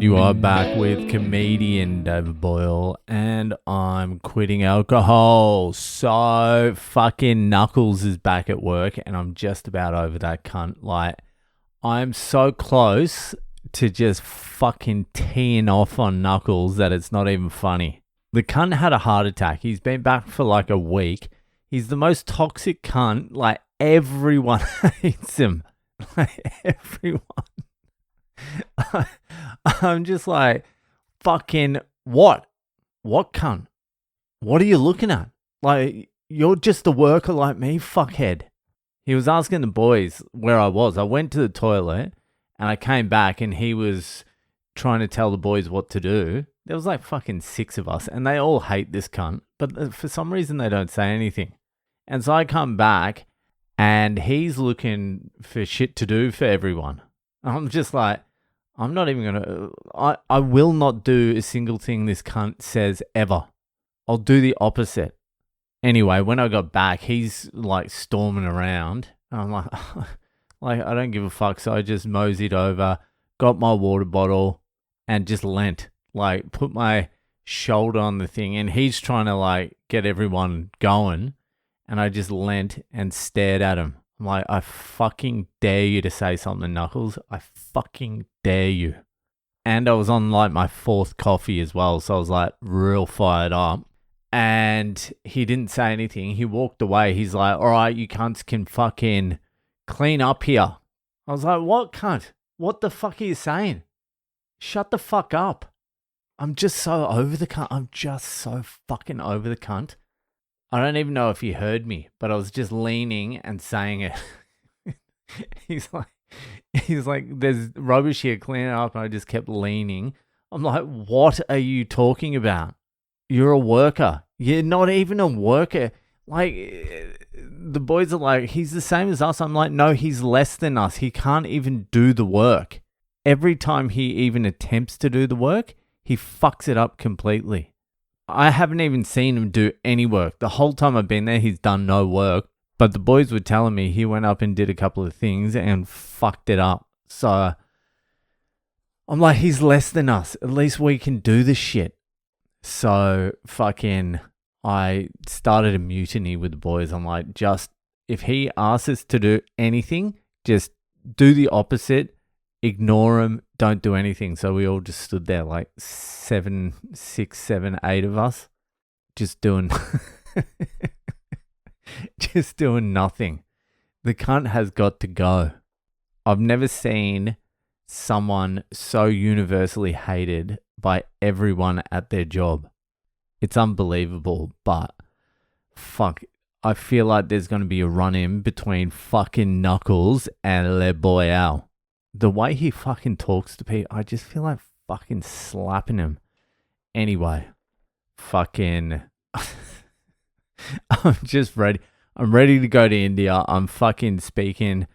And you are back with comedian David Boyle, and I'm quitting alcohol. So fucking Knuckles is back at work, and I'm just about over that cunt. Like, I'm so close to just fucking teeing off on Knuckles that it's not even funny. The cunt had a heart attack. He's been back for like a week. He's the most toxic cunt. Like, everyone hates him. Like, everyone. I'm just like, fucking what? What cunt? What are you looking at? Like, you're just a worker like me, fuckhead. He was asking the boys where I was. I went to the toilet and I came back and he was trying to tell the boys what to do. There was like fucking 6 of us and they all hate this cunt, but for some reason they don't say anything. And so I come back and he's looking for shit to do for everyone. I'm just like, I'm not even going to, I will not do a single thing this cunt says ever. I'll do the opposite. Anyway, when I got back, he's like storming around. And I'm like, I don't give a fuck. So I just moseyed over, got my water bottle and just leant, like put my shoulder on the thing. And he's trying to like get everyone going. And I just leant and stared at him. I'm like, I fucking dare you to say something, Knuckles. I fucking dare you. And I was on like my 4th coffee as well. So I was like real fired up. And he didn't say anything. He walked away. He's like, all right, you cunts can fucking clean up here. I was like, what cunt? What the fuck are you saying? Shut the fuck up. I'm just so over the cunt. I'm just so fucking over the cunt. I don't even know if he heard me, but I was just leaning and saying it. He's like, there's rubbish here, clean it up. And I just kept leaning. I'm like, what are you talking about? You're a worker. You're not even a worker. Like, the boys are like, he's the same as us. I'm like, no, he's less than us. He can't even do the work. Every time he even attempts to do the work, he fucks it up completely. I haven't even seen him do any work. The whole time I've been there, he's done no work. But the boys were telling me he went up and did a couple of things and fucked it up. So I'm like, he's less than us. At least we can do this shit. So fucking, I started a mutiny with the boys. I'm like, just, if he asks us to do anything, just do the opposite. Ignore him. Don't do anything. So we all just stood there like 7, 6, 7, 8 of us just doing just doing nothing. The cunt has got to go. I've never seen someone so universally hated by everyone at their job. It's unbelievable, but fuck, I feel like there's going to be a run-in between fucking Knuckles and Le Boyle. The way he fucking talks to people, I just feel like fucking slapping him. Anyway, fucking, I'm just ready. I'm ready to go to India. I'm fucking speaking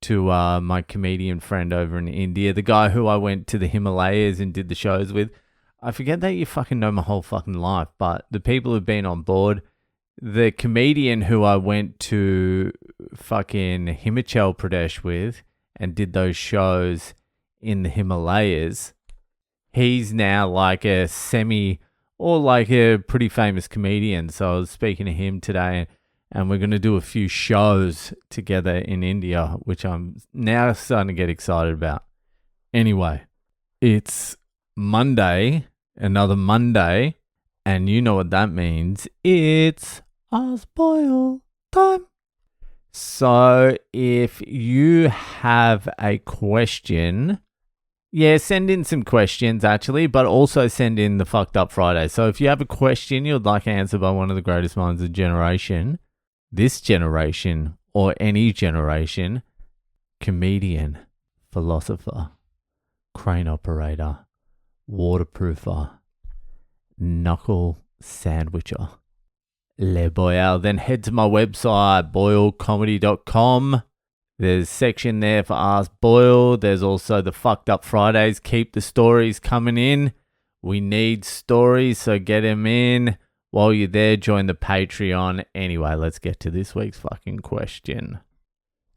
to my comedian friend over in India, the guy who I went to the Himalayas and did the shows with. I forget that you fucking know my whole fucking life, but the people who've been on board, the comedian who I went to fucking Himachal Pradesh with, and did those shows in the Himalayas, he's now like a or like a pretty famous comedian. So I was speaking to him today and we're going to do a few shows together in India, which I'm now starting to get excited about. Anyway, it's Monday, another Monday, and you know what that means. It's Ask Boyle time. So if you have a question, send in some questions actually, but also send in the Fucked Up Friday. So if you have a question you'd like answered by one of the greatest minds of this generation, or any generation, comedian, philosopher, crane operator, waterproofer, knuckle sandwicher, Le Boyle, then head to my website, boylecomedy.com. There's a section there for Ask Boyle. There's also the Fucked Up Fridays. Keep the stories coming in. We need stories, so get them in. While you're there, join the Patreon. Anyway, let's get to this week's fucking question.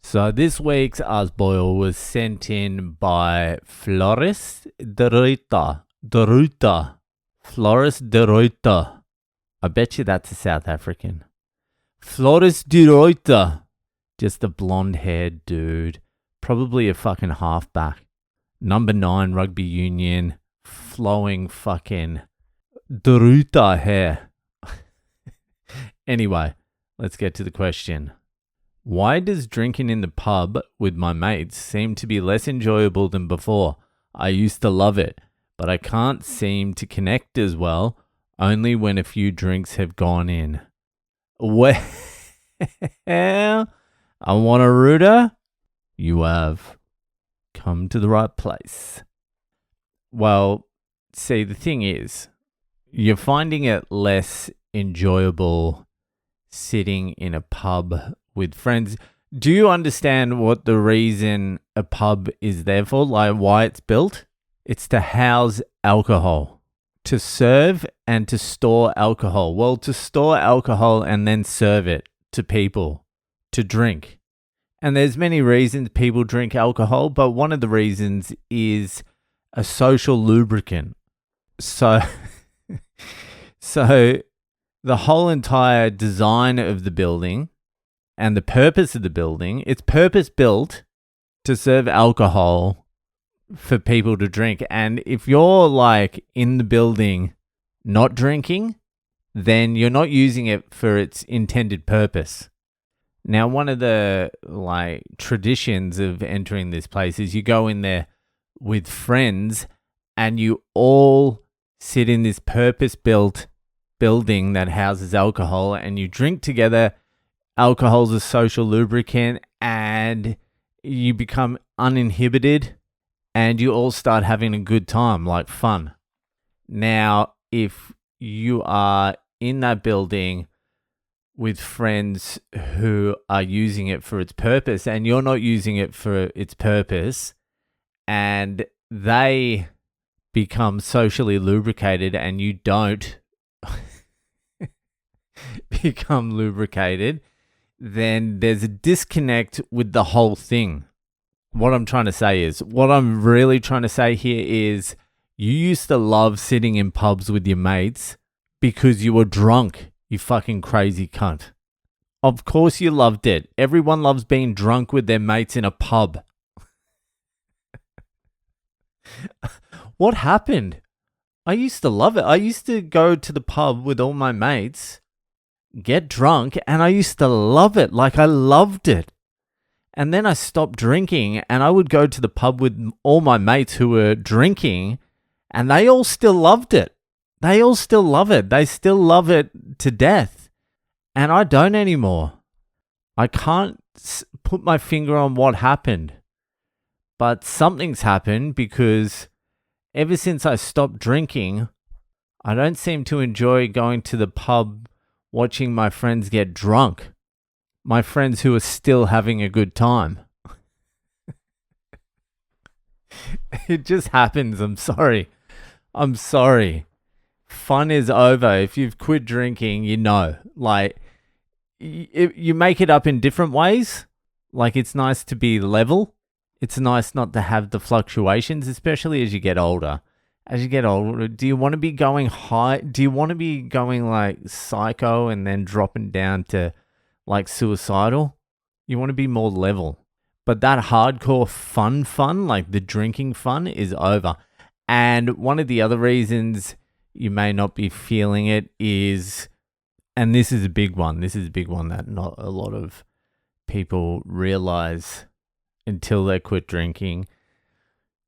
So this week's As Boyle was sent in by Flores de Ruita. Flores de Ruita. I bet you that's a South African. Flores de Ruita. Just a blonde-haired dude. Probably a fucking halfback. Number 9 rugby union. Flowing fucking de Ruita hair. Anyway, let's get to the question. Why does drinking in the pub with my mates seem to be less enjoyable than before? I used to love it, but I can't seem to connect as well, only when a few drinks have gone in. Well, I want a rooter? You have come to the right place. Well, see, the thing is, you're finding it less enjoyable sitting in a pub with friends. Do you understand what the reason a pub is there for? Like why it's built? It's to house alcohol, to serve and to store alcohol. Well, to store alcohol and then serve it to people to drink. And there's many reasons people drink alcohol, but one of the reasons is a social lubricant. So the whole entire design of the building and the purpose of the building, it's purpose built to serve alcohol for people to drink. And if you're like in the building not drinking, then you're not using it for its intended purpose. Now, one of the like traditions of entering this place is you go in there with friends and you all sit in this purpose built building that houses alcohol and you drink together. Alcohol's a social lubricant and you become uninhibited and you all start having a good time, like fun. Now, if you are in that building with friends who are using it for its purpose and you're not using it for its purpose and they become socially lubricated and you don't become lubricated, then there's a disconnect with the whole thing. What I'm really trying to say here is you used to love sitting in pubs with your mates because you were drunk, you fucking crazy cunt. Of course you loved it. Everyone loves being drunk with their mates in a pub. What happened? I used to love it. I used to go to the pub with all my mates, get drunk, and I used to love it. Like I loved it. And then I stopped drinking and I would go to the pub with all my mates who were drinking and they all still loved it. They all still love it. They still love it to death. And I don't anymore. I can't put my finger on what happened. But something's happened because ever since I stopped drinking, I don't seem to enjoy going to the pub watching my friends get drunk. My friends who are still having a good time. It just happens. I'm sorry. Fun is over. If you've quit drinking, you know. Like, you make it up in different ways. Like, it's nice to be level. It's nice not to have the fluctuations, especially as you get older. As you get older, do you want to be going high? Do you want to be going like psycho and then dropping down to like suicidal? You want to be more level. But that hardcore fun, like the drinking fun, is over. And one of the other reasons you may not be feeling it is, and this is a big one that not a lot of people realize until they quit drinking.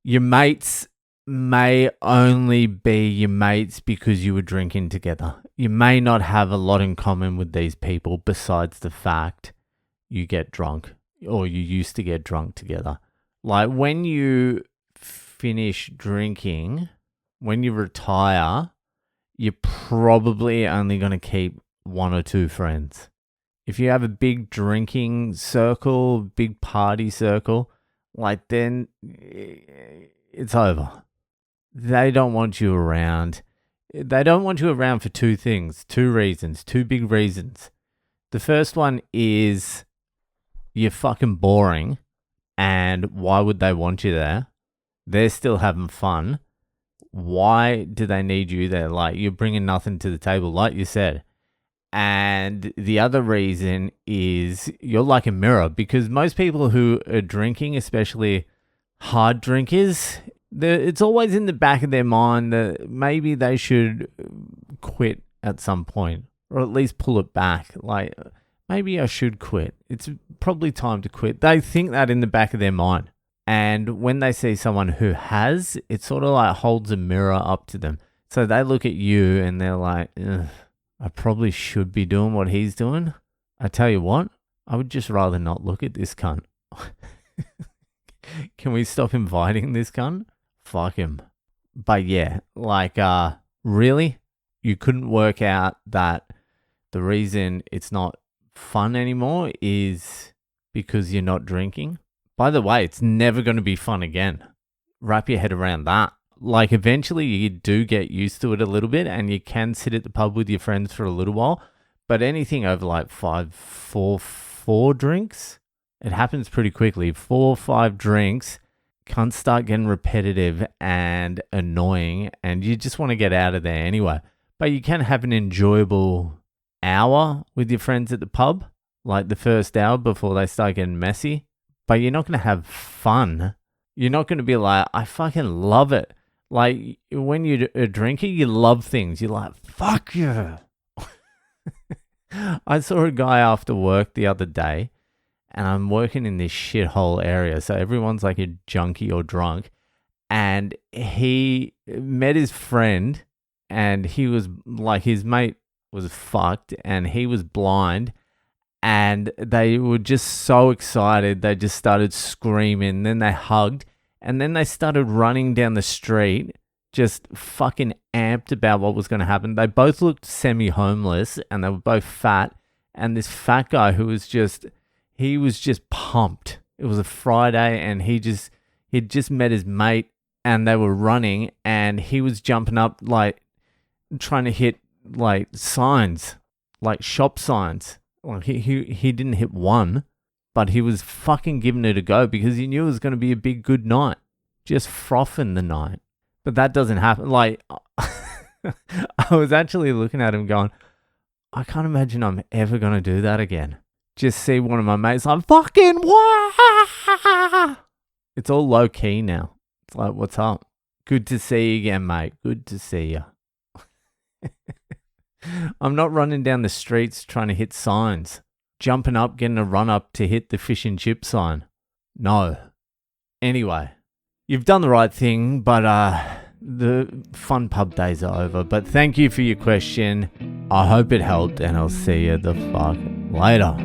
Your mates may only be your mates because you were drinking together. You may not have a lot in common with these people besides the fact you get drunk or you used to get drunk together. Like when you finish drinking, when you retire, you're probably only going to keep one or two friends. If you have a big drinking circle, big party circle, like then it's over. They don't want you around. They don't want you around for two big reasons. The first one is you're fucking boring. And why would they want you there? They're still having fun. Why do they need you there? Like, you're bringing nothing to the table, like you said. And the other reason is you're like a mirror, because most people who are drinking, especially hard drinkers, it's always in the back of their mind that maybe they should quit at some point, or at least pull it back. Like, maybe I should quit. It's probably time to quit. They think that in the back of their mind. And when they see someone who has, it sort of like holds a mirror up to them. So they look at you and they're like, ugh, I probably should be doing what he's doing. I tell you what, I would just rather not look at this cunt. Can we stop inviting this cunt? Fuck him. But yeah, like, really? You couldn't work out that the reason it's not fun anymore is because you're not drinking? By the way, it's never going to be fun again. Wrap your head around that. Like, eventually you do get used to it a little bit and you can sit at the pub with your friends for a little while. But anything over like four drinks, it happens pretty quickly. 4 or 5 drinks can start getting repetitive and annoying, and you just want to get out of there anyway. But you can have an enjoyable hour with your friends at the pub, like the first hour before they start getting messy. But you're not going to have fun. You're not going to be like, I fucking love it. Like, when you're a drinker, you love things. You're like, fuck yeah. I saw a guy after work the other day, and I'm working in this shithole area. So everyone's like a junkie or drunk. And he met his friend, and he was like, his mate was fucked, and he was blind. And they were just so excited. They just started screaming. Then they hugged. And then they started running down the street, just fucking amped about what was going to happen. They both looked semi-homeless, and they were both fat. And this fat guy who was just, he was just pumped. It was a Friday, and he'd just met his mate, and they were running, and he was jumping up, like, trying to hit, like, signs, like shop signs. Like, he didn't hit one, but he was fucking giving it a go because he knew it was going to be a big, good night. Just frothing the night. But that doesn't happen. Like, I was actually looking at him going, I can't imagine I'm ever going to do that again. Just see one of my mates like, fucking what? It's all low key now. It's like, what's up? Good to see you again, mate. Good to see you. I'm not running down the streets trying to hit signs. Jumping up, getting a run up to hit the fish and chip sign. No. Anyway, you've done the right thing, but the fun pub days are over. But thank you for your question. I hope it helped, and I'll see you the fuck later.